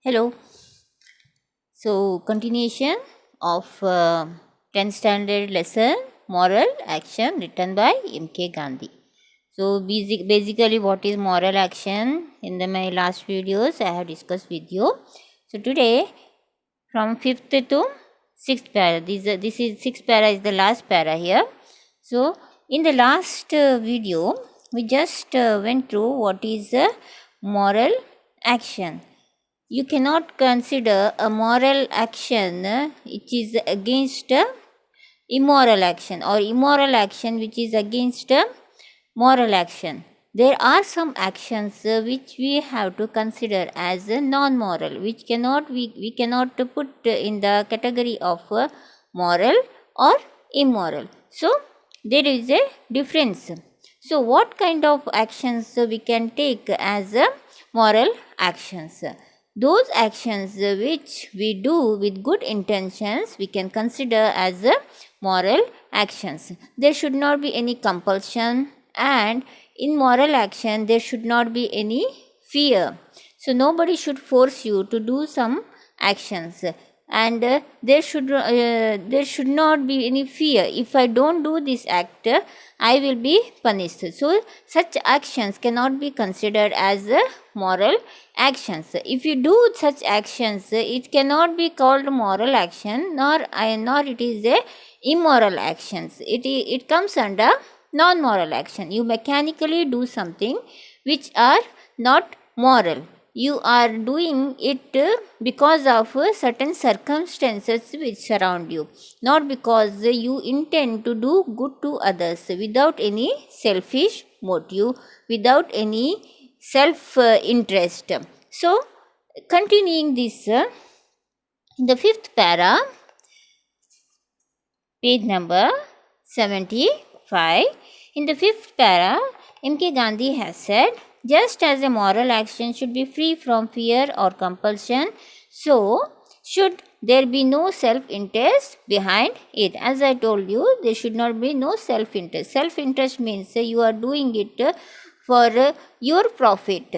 Hello. So, continuation of 10th standard lesson Moral Action written by M.K. Gandhi. So, basically, what is moral action? In my last videos, I have discussed with you. So, today, from 5th to 6th para, this is 6th para is the last para here. So, in the last video, we just went through what is moral action. You cannot consider a moral action which is against immoral action, or immoral action which is against moral action. There are some actions which we have to consider as non-moral, which we cannot put in the category of moral or immoral. So there is a difference. So what kind of actions we can take as moral actions? Those actions which we do with good intentions, we can consider as moral actions. There should not be any compulsion, and in moral action there should not be any fear. So nobody should force you to do some actions, and there should not be any fear. If I don't do this act, I will be punished. So such actions cannot be considered as moral actions. If you do such actions, it cannot be called moral action, nor it is a immoral actions. It comes under non-moral action. You mechanically do something which are not moral. You are doing it because of certain circumstances which surround you, not because you intend to do good to others, without any selfish motive, without any self interest. So, continuing this, in the 5th para, page number 75, in the 5th para, M.K. Gandhi has said, just as a moral action should be free from fear or compulsion, so should there be no self-interest behind it. As I told you, there should not be no self-interest. Self-interest means you are doing it for your profit.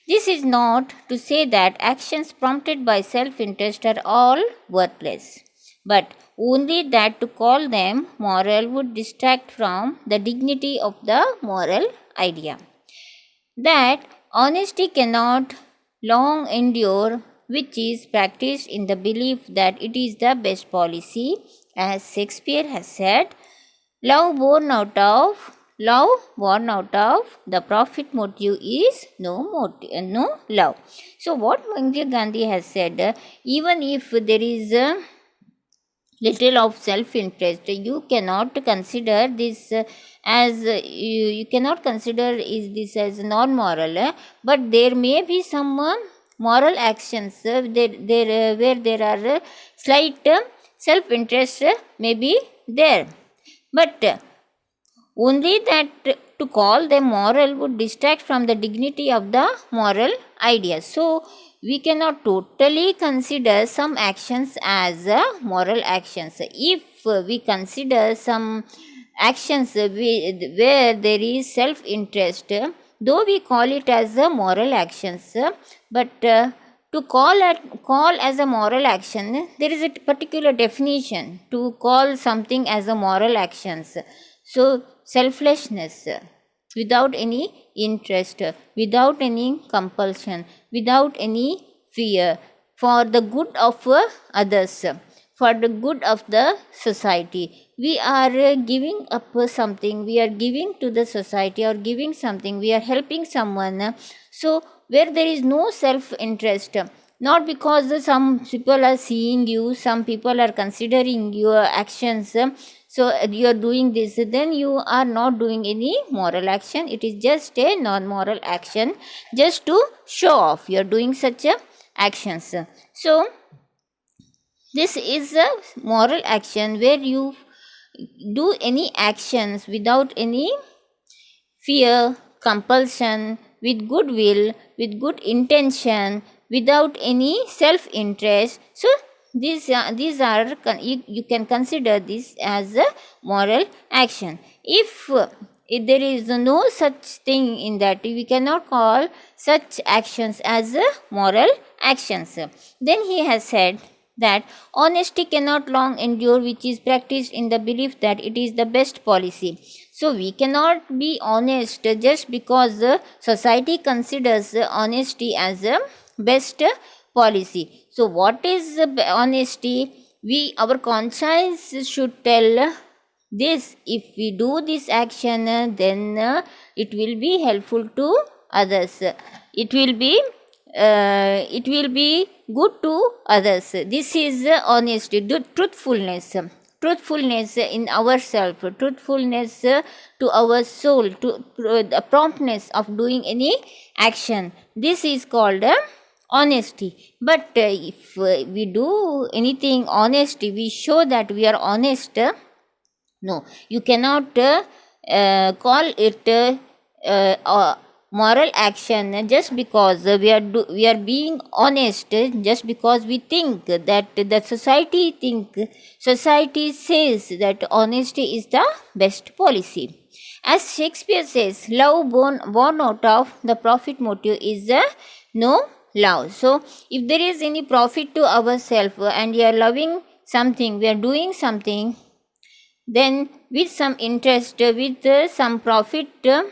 This is not to say that actions prompted by self-interest are all worthless, but only that to call them moral would distract from the dignity of the moral idea. That honesty cannot long endure, which is practiced in the belief that it is the best policy, as Shakespeare has said, love born out of the profit motive is no love. So what Mahatma Gandhi has said, even if there is a little of self-interest, you cannot consider this as you cannot consider is this as non-moral, but there may be some moral actions there where there are slight self-interest may be there, but only that to call them moral would distract from the dignity of the moral idea. So we cannot totally consider some actions as moral actions. If we consider some actions where there is self-interest, though we call it as moral actions, but to call as a moral action, there is a particular definition to call something as a moral actions. So selflessness, without any interest, without any compulsion, without any fear, for the good of others, for the good of the society. We are giving up something, we are giving to the society, or giving something, we are helping someone. So where there is no self-interest, not because some people are seeing you, some people are considering your actions, so you are doing this, then you are not doing any moral action. It is just a non-moral action, just to show off you are doing such actions. So this is a moral action where you do any actions without any fear, compulsion, with good will, with good intention, without any self-interest. So these are you can consider this as a moral action. If there is no such thing in that, we cannot call such actions as moral actions. Then he has said that honesty cannot long endure, which is practiced in the belief that it is the best policy. So we cannot be honest just because society considers honesty as a best policy. So what is honesty? Our conscience should tell this. If we do this action, then it will be helpful to others. It will be good to others. This is honesty, truthfulness. Truthfulness in ourselves, truthfulness to our soul, to the promptness of doing any action. This is called honesty. But if we do anything honesty, we show that we are honest. No, you cannot call it moral action just because we are being honest, just because we think that the society says that honesty is the best policy. As Shakespeare says, love born out of the profit motive is no love. So if there is any profit to ourselves and we are loving something, we are doing something, then with some interest, with some profit to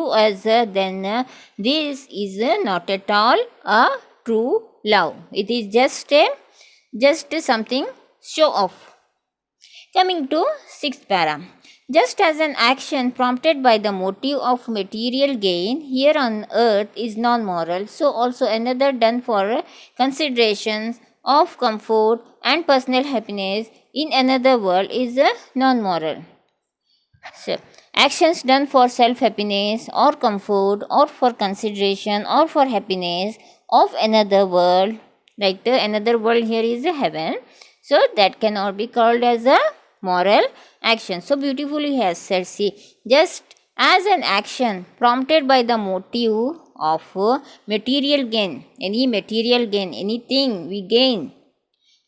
us, then this is not at all a true love. It is just something show off. Coming to 6th para. Just as an action prompted by the motive of material gain here on earth is non-moral, so also another done for considerations of comfort and personal happiness in another world is non-moral. So, actions done for self-happiness or comfort or for consideration or for happiness of another world, like another world here is heaven, so that cannot be called as a moral action. So beautifully he has said, see, just as an action prompted by the motive of material gain, any material gain, anything we gain,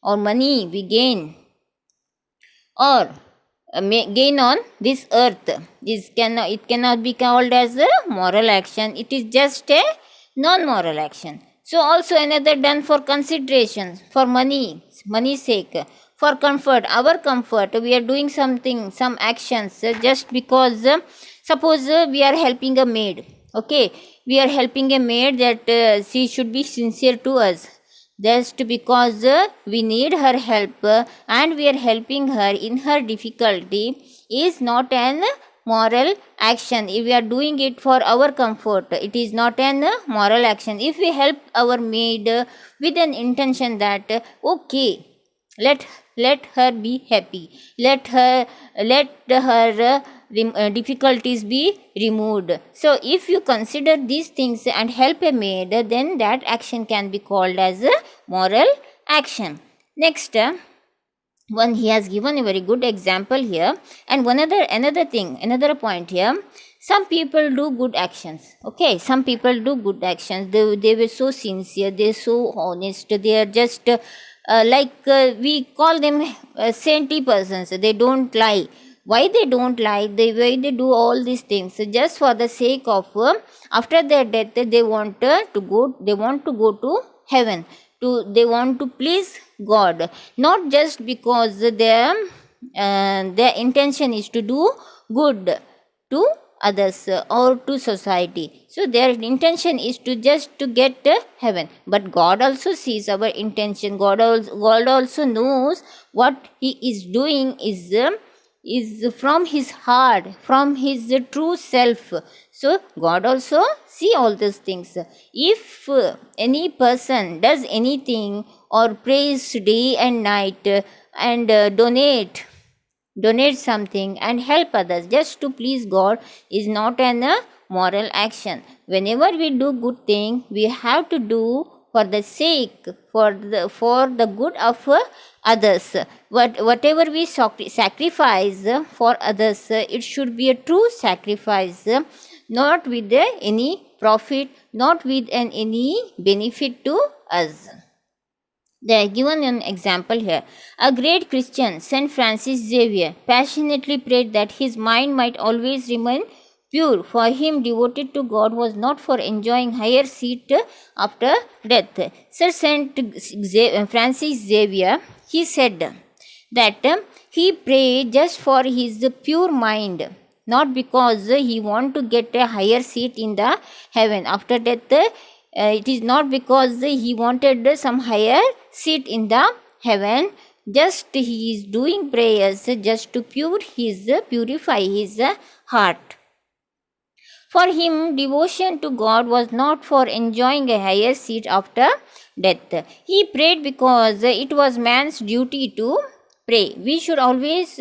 or money we gain, or gain on this earth, it cannot be called as a moral action. It is just a non-moral action. So also another done for considerations, for money's sake, for comfort, our comfort, we are doing something, some actions just because suppose we are helping a maid, okay, we are helping a maid that she should be sincere to us, just because we need her help and we are helping her in her difficulty is not an moral action. If we are doing it for our comfort, it is not an moral action. If we help our maid with an intention that okay, let her be happy, let her difficulties be removed. So if you consider these things and help a maid, then that action can be called as a moral action. Next one, he has given a very good example here, and another point here. Some people do good actions, okay, some people do good actions, they were so sincere, they're so honest, they are just we call them saintly persons, they don't lie. Why they don't lie? Why they do all these things? Just for the sake of after their death, they want to go to heaven. They want to please God, not just because their intention is to do good to others or to society. So their intention is to just to get heaven. But God also sees our intention. God also knows what he is doing is from his heart, from his true self. So God also see all these things. If any person does anything or prays day and night and donate something and help others just to please God is not an moral action. Whenever we do good thing, we have to do for the sake, for the good of others. Whatever we sacrifice for others, it should be a true sacrifice, not with any profit, not with any benefit to us. They are given an example here. A great Christian, Saint Francis Xavier, passionately prayed that his mind might always remain pure. For him, devoted to God was not for enjoying higher seat after death. Sir Saint Francis Xavier, he said that he prayed just for his pure mind, not because he want to get a higher seat in the heaven after death. It is not because he wanted some higher seat in the heaven. Just he is doing prayers just to purify his heart. For him, devotion to God was not for enjoying a higher seat after death. He prayed because it was man's duty to pray. We should always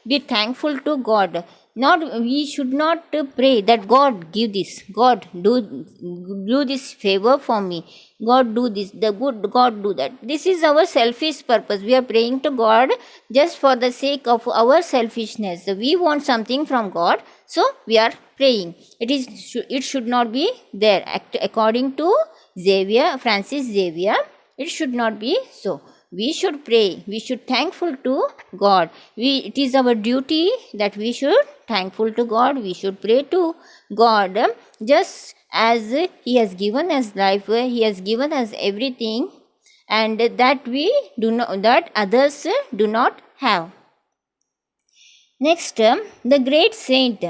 be thankful to God. We should not pray that God give this, God do this favor for me, God do this, the good God do that. This is our selfish purpose. We are praying to God just for the sake of our selfishness. We want something from God, so we are praying. It should not be there. According to Francis Xavier, it should not be so. We should pray. We should thankful to God. It is our duty that we should thankful to God. We should pray to God. Just as He has given us life, He has given us everything, and that that others do not have. Next, the great saint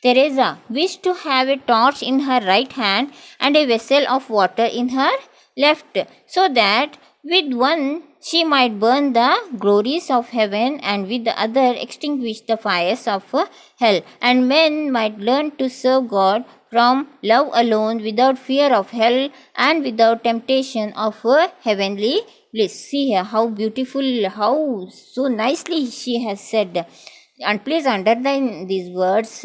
Teresa wished to have a torch in her right hand and a vessel of water in her left, so that with one she might burn the glories of heaven, and with the other extinguish the fires of hell, and men might learn to serve God from love alone, without fear of hell and without temptation of heavenly bliss. See here how beautiful, how so nicely she has said. And please underline these words.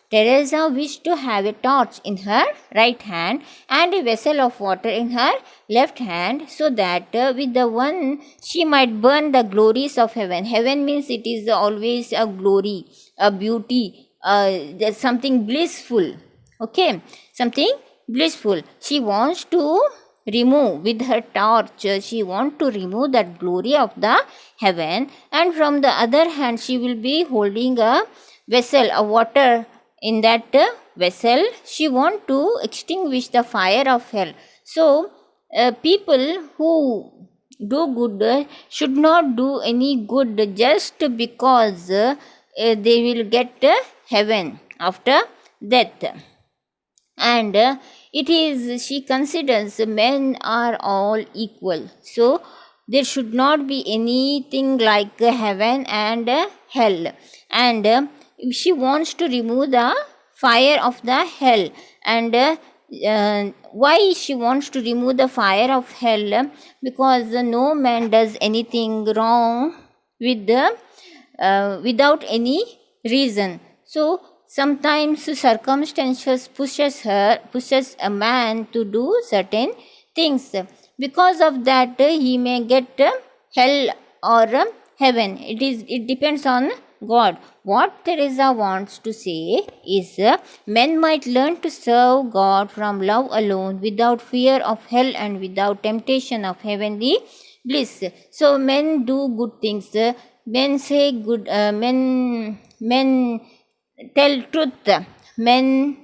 Teresa wished to have a torch in her right hand and a vessel of water in her left hand, so that with the one she might burn the glories of heaven. Heaven means it is always a glory, a beauty, there's something blissful. Okay, something blissful. She wants to remove with her torch, she wants to remove that glory of the heaven, and from the other hand she will be holding a vessel of water. In that vessel she want to extinguish the fire of hell. So people who do good should not do any good just because they will get heaven after death. And she considers men are all equal, so there should not be anything like heaven and hell. And she wants to remove the fire of the hell. And why she wants to remove the fire of hell? Because no man does anything wrong without any reason. So sometimes circumstances pushes a man to do certain things. Because of that he may get hell or heaven. It depends on God. What Teresa wants to say is men might learn to serve God from love alone, without fear of hell and without temptation of heavenly bliss. So men do good things. Men say good. Men tell truth. Men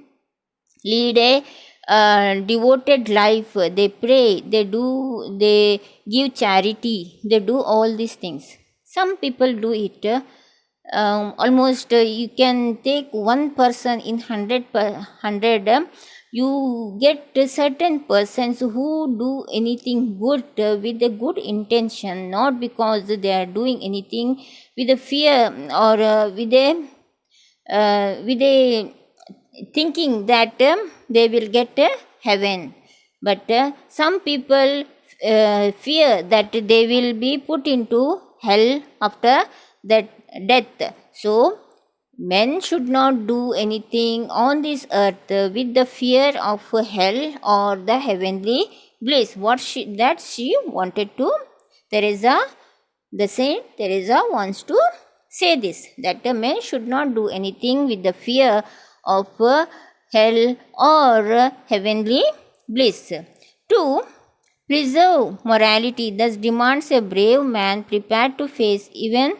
lead a devoted life. They pray. They give charity. They do all these things. Some people do it. Almost you can take one person in 100. You get certain persons who do anything good with a good intention, not because they are doing anything with a fear or with a thinking that they will get heaven. But some people fear that they will be put into hell after that death. So men should not do anything on this earth with the fear of hell or the heavenly bliss. She wanted to, the Saint Teresa wants to say this, that a man should not do anything with the fear of hell or heavenly bliss. To preserve morality thus demands a brave man prepared to face even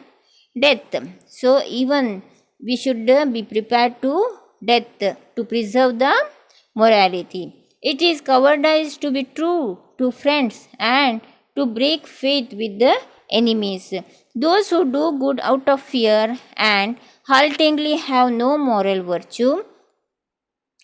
death. So even we should be prepared to death to preserve the morality. It is cowardice to be true to friends and to break faith with the enemies. Those who do good out of fear and haltingly have no moral virtue,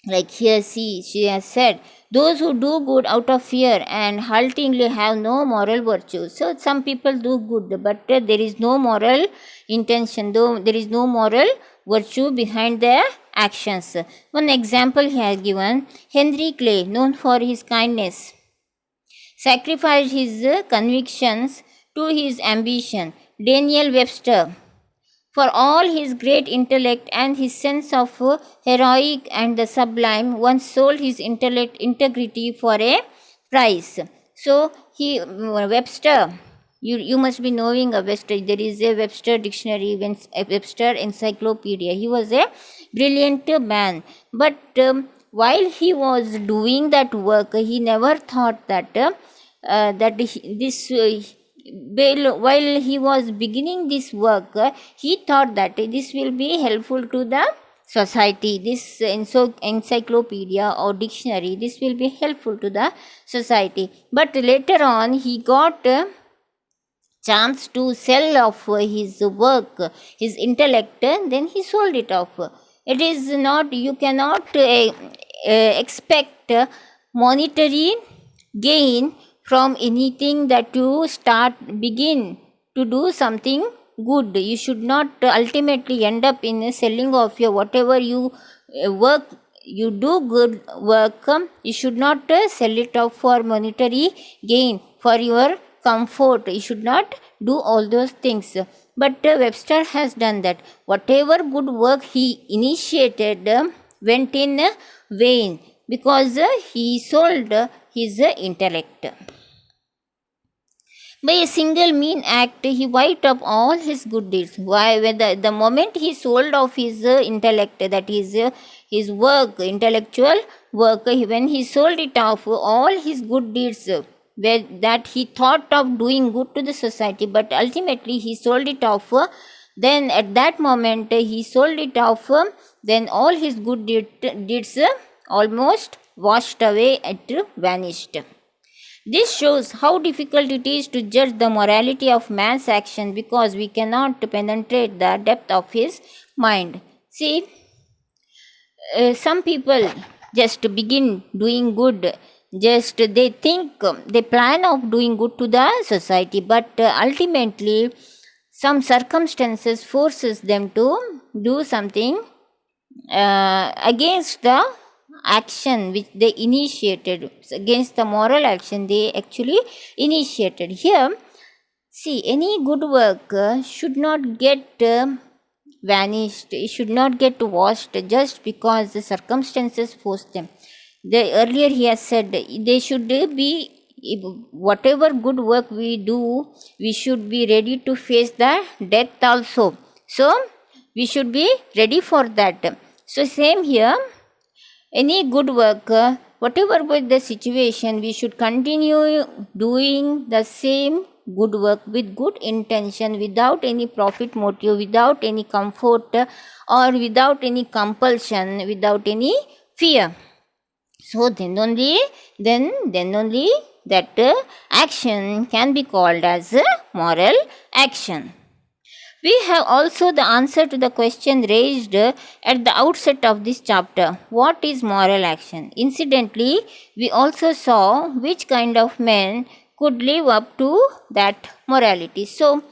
like here she has said, those who do good out of fear and haltingly have no moral virtue. So some people do good, but there is no moral intention, though there is no moral virtue behind their actions. One example he has given: Henry Clay, known for his kindness, sacrificed his convictions to his ambition. Daniel Webster, for all his great intellect and his sense of heroic and the sublime, once sold his integrity for a price. So Webster, you must be knowing a Webster. There is a Webster dictionary, a Webster encyclopedia. He was a brilliant man, but while he was doing that work, he never thought that while he was beginning this work, he thought that this will be helpful to the society. This encyclopedia or dictionary, this will be helpful to the society. But later on, he got chance to sell off his work, his intellect, then he sold it off. It is not, you cannot expect monetary gain from anything that you begin to do something good. You should not ultimately end up in selling off your whatever you work. You do good work, you should not sell it off for monetary gain, for your comfort. You should not do all those things. But Webster has done that. Whatever good work he initiated went in vain because he sold his intellect. By a single mean act, he wiped up all his good deeds. Why? When the moment he sold off his intellect, that is his work, intellectual work, when he sold it off, all his good deeds that he thought of doing good to the society, but ultimately he sold it off. Then at that moment he sold it off. Then all his good deeds almost washed away, it vanished. This shows how difficult it is to judge the morality of man's action because we cannot penetrate the depth of his mind. See, some people just begin doing good, just they think, they plan of doing good to the society, but ultimately some circumstances forces them to do something against the action which they initiated, against the moral action they actually initiated. Here, see, any good work should not get vanished, it should not get washed just because the circumstances force them. Earlier he has said they should be, whatever good work we do, we should be ready to face the death also. So we should be ready for that. So same here, any good work, whatever was the situation, we should continue doing the same good work with good intention, without any profit motive, without any comfort, or without any compulsion, without any fear. So then only that action can be called as a moral action. We have also the answer to the question raised at the outset of this chapter. What is moral action? Incidentally, we also saw which kind of men could live up to that morality. So,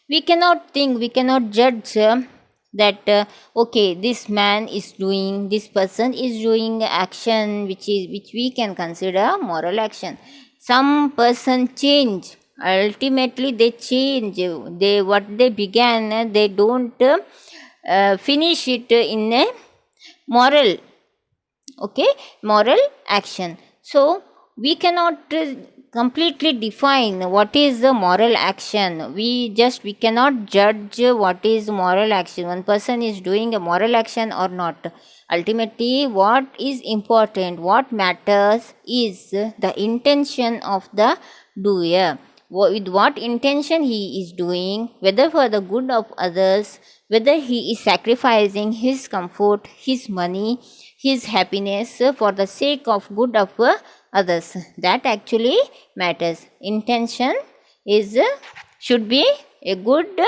we cannot judge that okay, this person is doing action which we can consider moral action. Some person change. Ultimately they change, what they began, they don't finish it in a moral action. So we cannot completely define what is the moral action. We cannot judge what is moral action, one person is doing a moral action or not. Ultimately what is important, what matters is the intention of the doer. with what intention he is doing, whether for the good of others, whether he is sacrificing his comfort, his money, his happiness for the sake of good of others. That actually matters. Intention is should be a good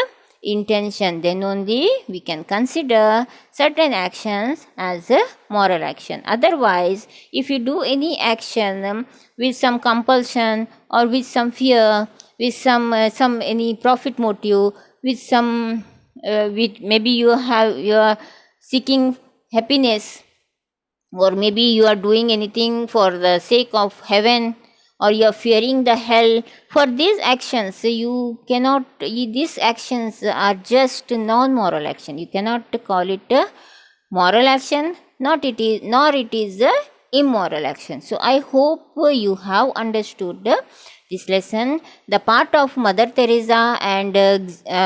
intention, then only we can consider certain actions as a moral action. Otherwise, if you do any action with some compulsion or with some fear, with some any profit motive, with some with maybe you are seeking happiness, or maybe you are doing anything for the sake of heaven, or you are fearing the hell. For these actions you cannot, these actions are just non-moral action. You cannot call it a moral action, not it is, nor it is a immoral action. So I hope you have understood this lesson. The part of Mother Teresa and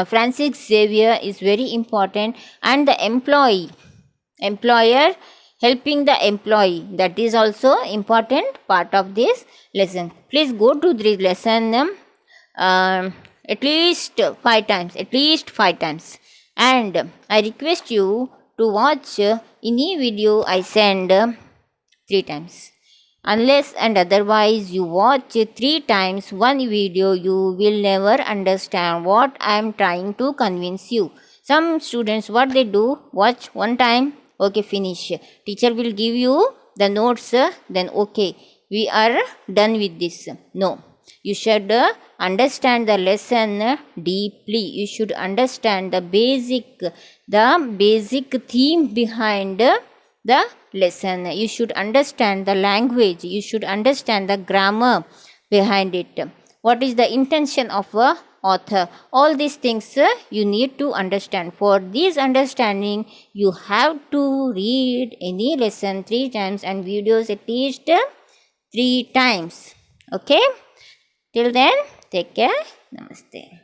Francis Xavier is very important, and the employer helping the employee, that is also important part of this lesson. Please go to this lesson at least 5 times, and I request you to watch any video I send 3 times. Unless and otherwise you watch 3 times one video, you will never understand what I am trying to convince you. Some students, what they do, watch 1 time, okay, finish. Teacher will give you the notes, then okay, we are done with this. No, you should understand the lesson deeply. You should understand the basic theme behind the lesson. You should understand the language. You should understand the grammar behind it. What is the intention of a author? All these things you need to understand. For this understanding, you have to read any lesson 3 times and videos at least 3 times. Okay? Till then, take care. Namaste.